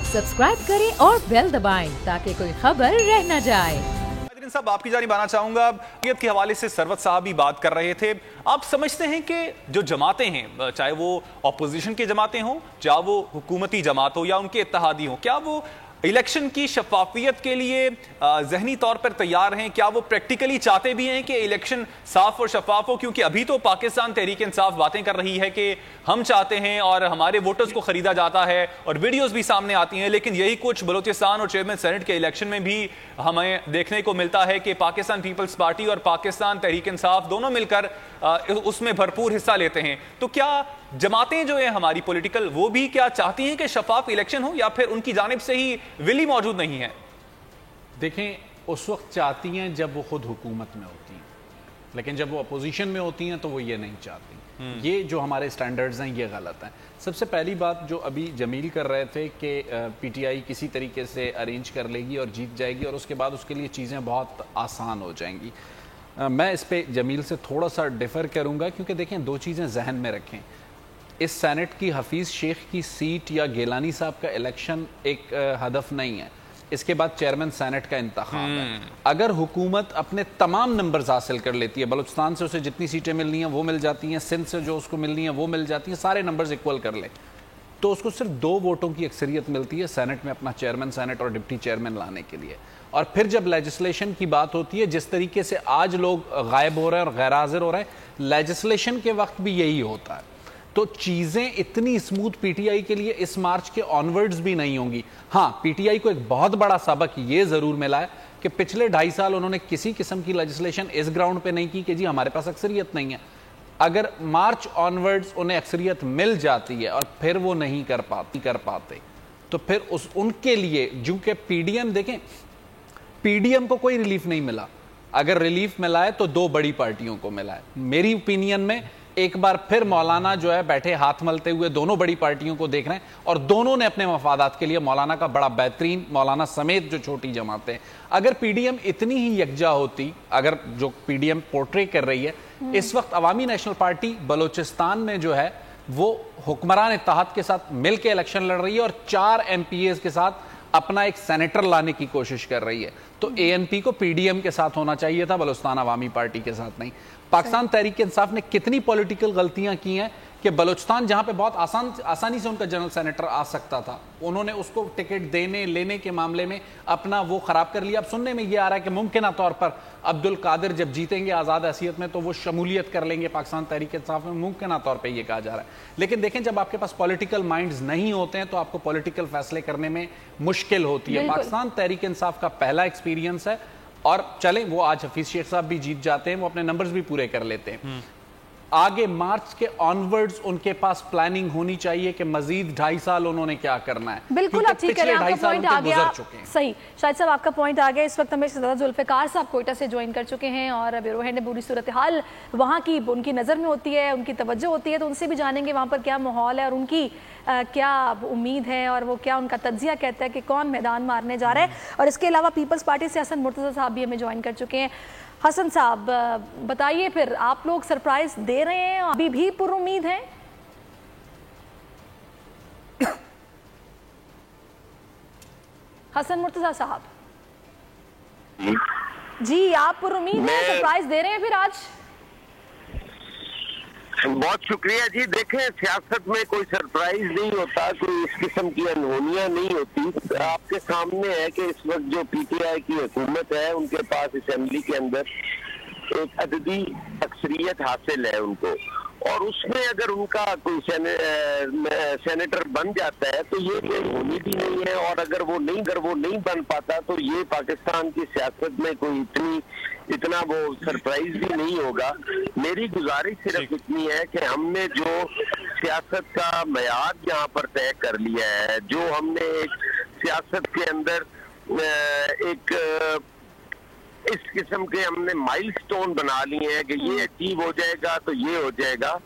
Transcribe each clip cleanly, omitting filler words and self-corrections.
Subscribe करें और bell दबाएं ताकि कोई खबर रह न जाए। साहब, आपकी जानिब आना चाहूंगा। के हवाले से सरवत साहब भी बात कर रहे थे। आप समझते हैं कि जो जमातें हैं, चाहे वो अपोजिशन की जमातें हों, चाहे वो हुकूमती जमात हो या उनके इत्तेहादी हों, क्या वो इलेक्शन की शफाफियत के लिए ज़हनी तौर पर तैयार हैं? क्या वो प्रैक्टिकली चाहते भी हैं कि इलेक्शन साफ और शफाफ हो? क्योंकि अभी तो पाकिस्तान तहरीक इंसाफ बातें कर रही है कि हम चाहते हैं और हमारे वोटर्स को खरीदा जाता है और वीडियोस भी सामने आती हैं, लेकिन यही कुछ बलूचिस्तान और चेयरमैन सेनेट के इलेक्शन में भी हमें देखने को मिलता है कि पाकिस्तान पीपल्स पार्टी और पाकिस्तान तहरीक इंसाफ दोनों मिलकर उसमें भरपूर हिस्सा लेते हैं। तो क्या जमातें जो है हमारी पॉलिटिकल, वो भी क्या चाहती हैं कि शफाफ इलेक्शन हो, या फिर उनकी जानिब से ही विल ही मौजूद नहीं है? देखें, उस वक्त चाहती हैं जब वो खुद हुकूमत में होती हैं, लेकिन जब वो अपोजिशन में होती हैं तो वो ये नहीं चाहती। ये जो हमारे स्टैंडर्ड्स हैं ये गलत हैं। सबसे पहली बात जो अभी जमील कर रहे थे कि पीटीआई किसी तरीके से अरेंज कर लेगी और जीत जाएगी और उसके बाद उसके लिए चीज़ें बहुत आसान हो जाएंगी। मैं इस पे जमील से थोड़ा सा डिफ़र करूँगा, क्योंकि देखें, दो चीज़ें जहन में रखें। इस सेनेट की हफीज़ शेख की सीट या गेलानी साहब का इलेक्शन एक हदफ नहीं है। इसके बाद चेयरमैन सेनेट का इंतखाब है। अगर हुकूमत अपने तमाम नंबर्स हासिल कर लेती है, बलूचिस्तान से उसे जितनी सीटें मिलनी हैं वो मिल जाती हैं, सिंध से जो उसको मिलनी है वो मिल जाती हैं, सारे नंबर्स इक्वल कर ले, तो उसको सिर्फ 2 वोटों की अक्सरियत मिलती है सेनेट में अपना चेयरमैन सेनेट और डिप्टी चेयरमैन लाने के लिए। और फिर जब लेजिस्लेशन की बात होती है, जिस तरीके से आज लोग गायब हो रहे हैं और गैर हाजिर हो रहे हैं, लेजिस्लेशन के वक्त भी यही होता है। तो चीज़ें इतनी स्मूथ पीटीआई के लिए इस मार्च के ऑनवर्ड्स भी नहीं होंगी। हाँ, पीटीआई को एक बहुत बड़ा सबक ये ज़रूर मिला है कि पिछले 2.5 साल उन्होंने किसी किस्म की लेजिस्लेशन इस ग्राउंड पे नहीं की कि जी हमारे पास अक्सरियत नहीं है। अगर मार्च ऑनवर्ड्स उन्हें अक्सरियत मिल जाती है और फिर वो नहीं कर पाते तो फिर उनके लिए, चूंकि पीडीएम, देखें, पीडीएम को कोई रिलीफ नहीं मिला। अगर रिलीफ मिला है तो 2 बड़ी पार्टियों को मिला है। मेरी ओपिनियन में एक बार फिर मौलाना जो है बैठे हाथ मलते हुए दोनों बड़ी पार्टियों को देख रहे हैं और दोनों ने अपने मफादात के लिए मौलाना का बड़ा बेहतरीन, मौलाना समेत जो छोटी जमातें हैं, अगर पीडीएम इतनी ही यकजा होती, अगर जो पीडीएम पोर्ट्रे कर रही है इस वक्त, अवामी नेशनल पार्टी बलूचिस्तान में जो है वो हुक्मरान इत्तेहाद के साथ मिल के इलेक्शन लड़ रही है और 4 एमपीएस के साथ अपना एक सेनेटर लाने की कोशिश कर रही है। तो एएनपी को पीडीएम के साथ होना चाहिए था, बलूचिस्तान अवामी पार्टी के साथ नहीं। पाकिस्तान तहरीक इंसाफ ने कितनी पॉलिटिकल गलतियां की हैं कि बलूचिस्तान जहां पे बहुत आसानी से उनका जनरल सेनेटर आ सकता था, उन्होंने उसको टिकट देने लेने के मामले में अपना वो खराब कर लिया। अब सुनने में ये आ रहा है कि मुमकिन तौर पर अब्दुल कादिर जब जीतेंगे आज़ाद हैसियत में तो वो शमूलियत कर लेंगे पाकिस्तान तहरीक इंसाफ में, मुमकिन तौर पर यह कहा जा रहा है। लेकिन देखें, जब आपके पास पॉलिटिकल माइंड्स नहीं होते हैं तो आपको पॉलिटिकल फैसले करने में मुश्किल होती है। पाकिस्तान तहरीक इंसाफ का पहला एक्सपीरियंस है और चलें, वो आज हफीज शेख साहब भी जीत जाते हैं, वो अपने नंबर्स भी पूरे कर लेते हैं। आगे मार्च के ऑनवर्ड्स उनके पास प्लानिंग होनी चाहिए कि मजीद 2.5 साल उन्होंने क्या करना है। बिल्कुल, आप ठीक है, आपका पॉइंट आ गया। सही, शायद साहब आपका पॉइंट आ गया। इस वक्त हमें जुल्फिकार साहब कोयटा से ज्वाइन कर चुके हैं और ब्यूरो हेड ने पूरी सूरत हाल वहाँ की उनकी नज़र में होती है, उनकी तवज्जो होती है, तो उनसे भी जानेंगे वहाँ पर क्या माहौल है और उनकी क्या उम्मीद है और वो क्या उनका तज्जिया कहता है कि कौन मैदान मारने जा रहा है। और इसके अलावा पीपल्स पार्टी से हसन मुर्तज़ा साहब भी हमें ज्वाइन कर चुके हैं। हसन साहब, बताइए, फिर आप लोग सरप्राइज दे रहे हैं, अभी भी पुरुम्मीद हैं? हसन मुर्तज़ा साहब जी, आप पुरुम्मीद हैं, सरप्राइज दे रहे हैं फिर आज? बहुत शुक्रिया जी। देखें, सियासत में कोई सरप्राइज नहीं होता, कोई इस किस्म की अनहोनियां नहीं होती। आपके सामने है कि इस वक्त जो पीटीआई की हुकूमत है उनके पास असेंबली के अंदर एक अददी अक्सरियत हासिल है उनको, और उसमें अगर उनका कोई सेनेटर बन जाता है तो ये कोई होनी भी नहीं है, और अगर वो नहीं बन पाता तो ये पाकिस्तान की सियासत में कोई इतना वो सरप्राइज भी नहीं होगा। मेरी गुजारिश सिर्फ इतनी है कि हमने जो सियासत का मयार यहाँ पर तय कर लिया है, जो हमने एक सियासत के अंदर एक इस किस्म के हमने माइलस्टोन बना लिए हैं कि ये अचीव हो जाएगा तो ये हो जाएगा।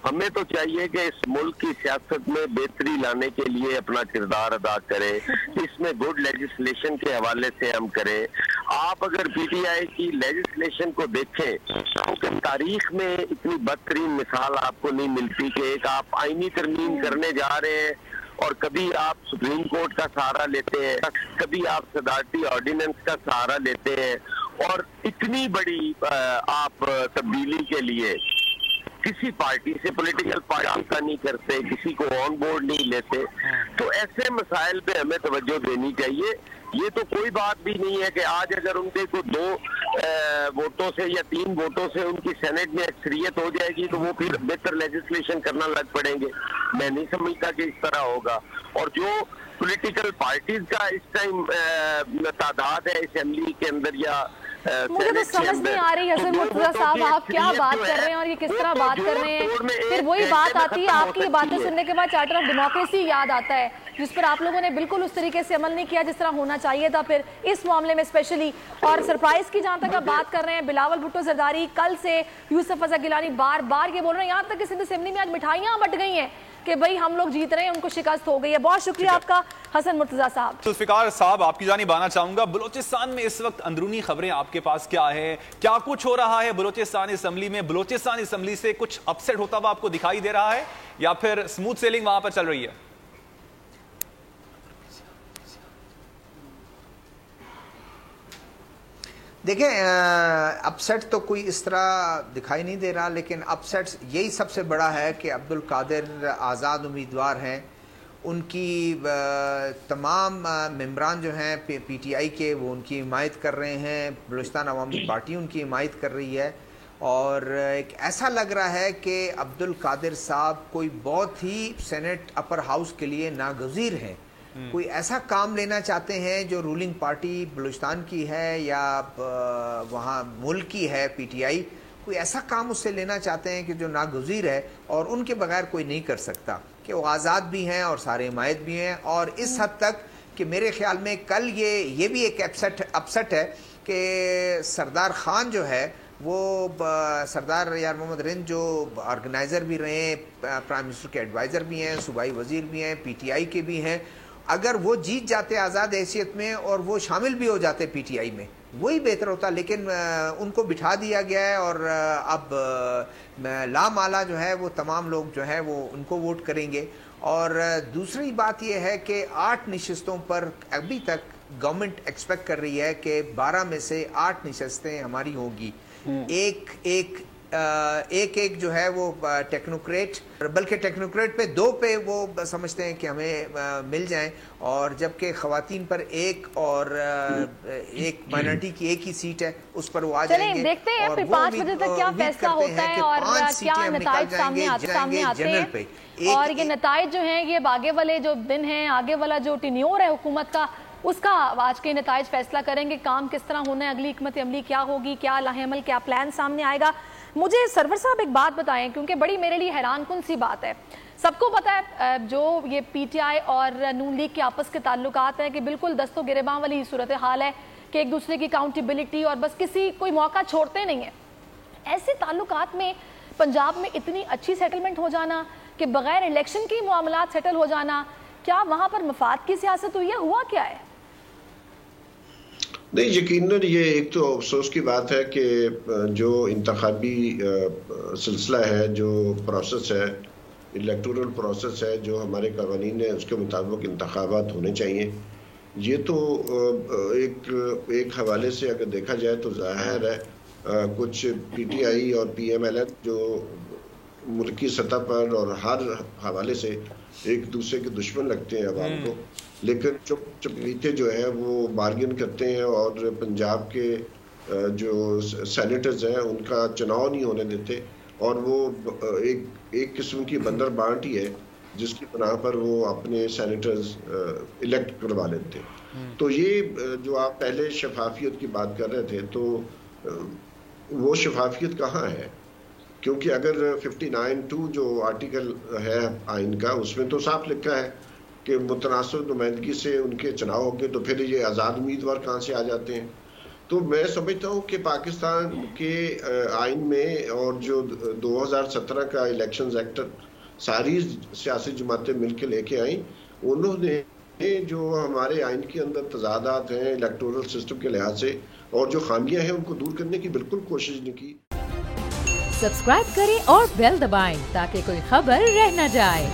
हमें तो चाहिए कि इस मुल्क की सियासत में बेहतरी लाने के लिए अपना किरदार अदा करें, इसमें गुड लेजिस्लेशन के हवाले से हम करें। आप अगर पीटीआई की लेजिस्लेशन को देखें तो तारीख में इतनी बदतरीन मिसाल आपको नहीं मिलती कि एक आप आईनी तरमीम करने जा रहे हैं اور کبھی آپ سپریم کورٹ کا سہارا لیتے ہیں، کبھی آپ صدارتی آرڈیننس کا سہارا لیتے ہیں، اور اتنی بڑی آپ تبدیلی کے لیے کسی پارٹی سے پولیٹیکل پارٹی کا نہیں کرتے، کسی کو آن بورڈ نہیں لیتے، تو ایسے مسائل پہ ہمیں توجہ دینی چاہیے۔ یہ تو کوئی بات بھی نہیں ہے کہ آج اگر ان کے کو 2 ووٹوں سے یا 3 ووٹوں سے ان کی سینٹ میں اکثریت ہو جائے گی تو وہ پھر بہتر لیجسلیشن کرنا لگ پڑیں گے۔ میں نہیں سمجھتا کہ اس طرح ہوگا، اور جو پولیٹیکل پارٹیز کا اس ٹائم تعداد ہے اسمبلی کے اندر یا مجھے تو سمجھ نہیں آ رہی حسن مرتضیٰ صاحب آپ کیا بات کر رہے ہیں اور یہ کس طرح بات کر رہے ہیں۔ پھر وہی بات آتی ہے، آپ کی باتیں سننے کے بعد چارٹر آف ڈیموکریسی یاد آتا ہے جس پر آپ لوگوں نے بالکل اس طریقے سے عمل نہیں کیا جس طرح ہونا چاہیے تھا پھر اس معاملے میں اسپیشلی۔ اور سرپرائز کی جہاں تک آپ بات کر رہے ہیں، بلاول بھٹو زرداری کل سے یوسف رضا گیلانی بار بار یہ بول رہے ہیں، یہاں تک کہ سندھ اسمبلی میں آج مٹھائیاں بٹ گئی ہیں کہ بھئی ہم لوگ جیت رہے ہیں، ان کو شکست ہو گئی ہے۔ بہت شکریہ آپ کا حسن مرتضیٰ صاحب۔ ذوالفقار صاحب آپ کی جانب آنا چاہوں گا، بلوچستان میں اس وقت اندرونی خبریں آپ کے پاس کیا ہے؟ کیا کچھ ہو رہا ہے بلوچستان اسمبلی میں؟ بلوچستان اسمبلی سے کچھ اپسیٹ ہوتا ہوا آپ کو دکھائی دے رہا ہے یا پھر سموتھ سیلنگ وہاں پر چل رہی ہے؟ دیکھیں اپسیٹ تو کوئی اس طرح دکھائی نہیں دے رہا، لیکن اپسیٹ یہی سب سے بڑا ہے کہ عبدالقادر آزاد امیدوار ہیں، ان کی تمام ممبران جو ہیں پی ٹی آئی کے وہ ان کی حمایت کر رہے ہیں، بلوچستان عوامی پارٹی ان کی حمایت کر رہی ہے، اور ایک ایسا لگ رہا ہے کہ عبدالقادر صاحب کوئی بہت ہی سینٹ اپر ہاؤس کے لیے ناگزیر ہیں، کوئی ایسا کام لینا چاہتے ہیں جو رولنگ پارٹی بلوچستان کی ہے یا وہاں ملک کی ہے پی ٹی آئی، کوئی ایسا کام اس سے لینا چاہتے ہیں کہ جو ناگزیر ہے اور ان کے بغیر کوئی نہیں کر سکتا، کہ وہ آزاد بھی ہیں اور سارے حمایت بھی ہیں، اور اس حد تک کہ میرے خیال میں کل یہ بھی ایک اپسٹ ہے کہ سردار خان جو ہے وہ سردار یار محمد رند جو آرگنائزر بھی رہے ہیں، پرائم منسٹر کے ایڈوائزر بھی ہیں، صوبائی وزیر بھی ہیں، پی ٹی آئی کے بھی ہیں، اگر وہ جیت جاتے آزاد حیثیت میں اور وہ شامل بھی ہو جاتے پی ٹی آئی میں وہی بہتر ہوتا، لیکن ان کو بٹھا دیا گیا ہے، اور اب لامالا جو ہے وہ تمام لوگ جو ہے وہ ان کو ووٹ کریں گے۔ اور دوسری بات یہ ہے کہ 8 نشستوں پر ابھی تک گورنمنٹ ایکسپیکٹ کر رہی ہے کہ 12 میں سے 8 نشستیں ہماری ہوں گی، ایک جو ہے وہ ٹیکنوکریٹ، بلکہ ٹیکنوکریٹ پہ 2 پہ وہ سمجھتے ہیں کہ ہمیں مل جائیں، اور جبکہ خواتین پر 1 اور ایک مائنورٹی کی 1 ہی سیٹ ہے اس پر وہ آ جائیں گے۔ دیکھتے ہیں پھر 5 بجے تک کیا فیصلہ ہوتا ہے اور کیا نتائج سامنے آتے ہیں، اور یہ نتائج جو ہیں یہ آگے والے جو دن ہیں، آگے والا جو ٹینیور ہے حکومت کا، اس کا آج کے نتائج فیصلہ کریں گے کام کس طرح ہونا ہے، اگلی حکمت عملی کیا ہوگی، کیا لاہ عمل، کیا پلان سامنے آئے گا۔ مجھے سرور صاحب ایک بات بتائیں کیونکہ بڑی میرے لیے حیران کن سی بات ہے، سب کو پتا ہے جو یہ پی ٹی آئی اور نون لیگ کے آپس کے تعلقات ہیں کہ بالکل دست و گریباں والی صورتحال ہے کہ ایک دوسرے کی اکاؤنٹیبلٹی اور بس کوئی موقع چھوڑتے نہیں ہیں۔ ایسے تعلقات میں پنجاب میں اتنی اچھی سیٹلمنٹ ہو جانا کہ بغیر الیکشن کی معاملات سیٹل ہو جانا، کیا وہاں پر مفاد کی سیاست ہوئی ہے، ہوا کیا ہے؟ نہیں، یقیناً یہ ایک تو افسوس کی بات ہے کہ جو انتخابی سلسلہ ہے، جو پروسیس ہے، الیکٹورل پروسیس ہے، جو ہمارے قوانین ہیں اس کے مطابق انتخابات ہونے چاہیے، یہ تو ایک حوالے سے اگر دیکھا جائے تو ظاہر ہے کچھ پی ٹی آئی اور پی ایم ایل این جو ملکی سطح پر اور ہر حوالے سے ایک دوسرے کے دشمن لگتے ہیں عوام کو، لیکن چپ چپیتے جو ہے وہ بارگن کرتے ہیں اور پنجاب کے جو سینیٹرز ہیں ان کا چناؤ نہیں ہونے دیتے، اور وہ ایک قسم کی بندر بانٹ ہی ہے جس کی بنا پر وہ اپنے سینیٹرز الیکٹ کروا لیتے ہیں۔ تو یہ جو آپ پہلے شفافیت کی بات کر رہے تھے تو وہ شفافیت کہاں ہے؟ کیونکہ اگر 59(2) جو آرٹیکل ہے آئین کا، اس میں تو صاف لکھا ہے کہ متناسب نمائندگی سے ان کے چناؤ ہوں گے، تو پھر یہ آزاد امیدوار کہاں سے آ جاتے ہیں؟ تو میں سمجھتا ہوں کہ پاکستان کے آئین میں اور جو 2017 کا الیکشنز ایکٹ ساری سیاسی جماعتیں مل کے لے کے آئیں، انہوں نے جو ہمارے آئین کے اندر تضادات ہیں الیکٹورل سسٹم کے لحاظ سے اور جو خامیاں ہیں ان کو دور کرنے کی بالکل کوشش نہیں کی۔ سبسکرائب کریں اور بیل دبائیں تاکہ کوئی خبر رہ نہ جائے۔